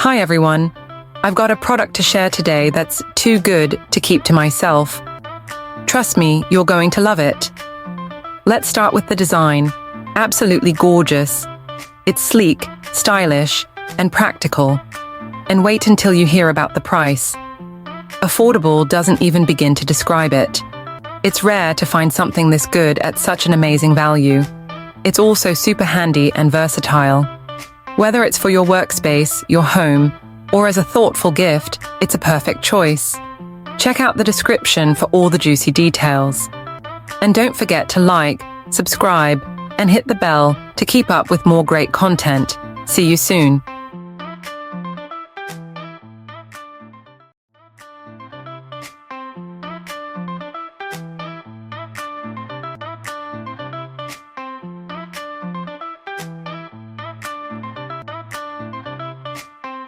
Hi everyone. I've got a product to share today that's too good to keep to myself. Trust me, you're going to love it. Let's start with the design. Absolutely gorgeous. It's sleek, stylish, and practical. And wait until you hear about the price. Affordable doesn't even begin to describe it. It's rare to find something this good at such an amazing value. It's also super handy and versatile. Whether it's for your workspace, your home, or as a thoughtful gift, it's a perfect choice. Check out the description for all the juicy details. And don't forget to like, subscribe, and hit the bell to keep up with more great content. See you soon.